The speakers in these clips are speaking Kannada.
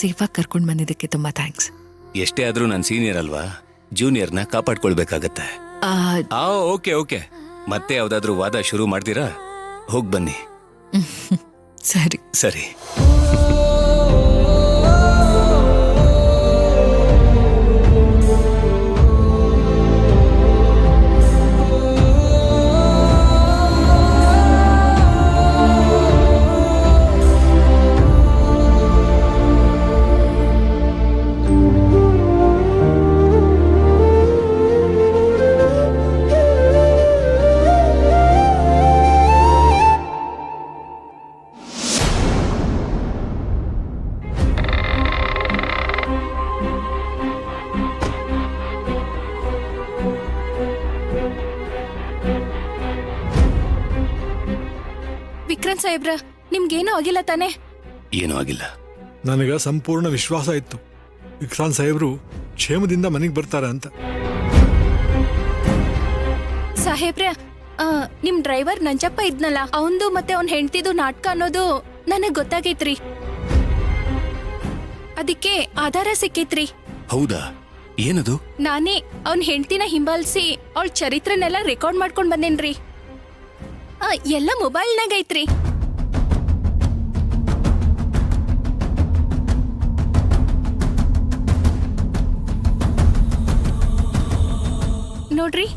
ಸೇಫಾಗಿ ಕರ್ಕೊಂಡು ಬಂದಿದ್ದಕ್ಕೆ ತುಂಬಾ ಥ್ಯಾಂಕ್ಸ್. ಎಷ್ಟೇ ಆದ್ರೂ ನಾನು ಸೀನಿಯರ್ ಅಲ್ವಾ, ಜೂನಿಯರ್ನ ಕಾಪಾಡ್ಕೊಳ್ಬೇಕಾಗತ್ತೆ. ಓಕೆ ಓಕೆ, ಮತ್ತೆ ಯಾವ್ದಾದ್ರೂ ವಾದ ಶುರು ಮಾಡ್ತೀರಾ? ಹೋಗ್ ಬನ್ನಿ. ಸರಿ ಸರಿ. ವಿಕ್ರಮ್ ಸಾಹೇಬ್ರ, ನಿಮ್ಗೇನೂ ಆಗಿಲ್ಲ ತಾನೆ? ಏನೂ ಆಗಿಲ್ಲ. ನನಗ ಸಂಪೂರ್ಣ ವಿಶ್ವಾಸ ಇತ್ತು ವಿಕ್ರಾಂತ್ ಸಾಹೇಬ್ರು ಕ್ಷೇಮದಿಂದ ಮನೆಗೆ ಬರ್ತಾರ ಅಂತ. ಸಾಹೇಬ್ರ, ನಿಮ್ ಡ್ರೈವರ್ ನಂಜಪ್ಪ ಇದ್ನಲ್ಲ, ಅವಂದು ಮತ್ತೆ ಅವ್ನ್ ಹೆಂಡ್ತಿದು ನಾಟಕ ಅನ್ನೋದು ನನಗ್ ಗೊತ್ತಾಗೈತ್ರಿ. ಅದಕ್ಕೆ ಆಧಾರ ಸಿಕ್ಕೈತ್ರಿ. ಹೌದಾ? ಏನದು? ನಾನೇ ಅವ್ನ್ ಹೆಂಡ್ತಿನ ಹಿಂಬಾಲಿಸಿ ಅವಳ ಚರಿತ್ರೆನೆಲ್ಲ ರೆಕಾರ್ಡ್ ಮಾಡ್ಕೊಂಡ್ ಬಂದೇನ್ರಿ. ಎಲ್ಲ ಮೊಬೈಲ್ನಾಗ ಐತ್ರಿ. ನೋಡ್ರಿ.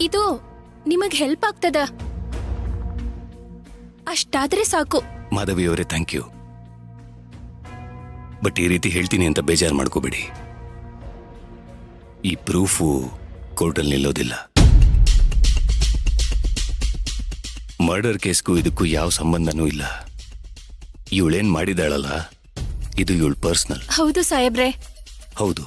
ಇದು ನಿಮಗ್ ಹೆಲ್ಪ್ ಆಗ್ತದ, ಅಷ್ಟಾದ್ರೆ ಸಾಕು. ಮಾಧವಿಯವರೇ, ಥ್ಯಾಂಕ್ ಯು. ಬಟ್ ಈ ರೀತಿ ಹೇಳ್ತೀನಿ ಅಂತ ಬೇಜಾರು ಮಾಡ್ಕೋಬೇಡಿ. ಈ ಪ್ರೂಫು ಕೋರ್ಟಲ್ಲಿ ನಿಲ್ಲೋದಿಲ್ಲ. ಮರ್ಡರ್ ಕೇಸ್ಗೂ ಇದಕ್ಕೂ ಯಾವ ಸಂಬಂಧನೂ ಇಲ್ಲ. ಇವಳೇನ್ ಮಾಡಿದಾಳಲ್ಲ, ಇದು ಇವಳ ಪರ್ಸನಲ್. ಹೌದು ಸಾಹೇಬ್ರೆ. ಹೌದು,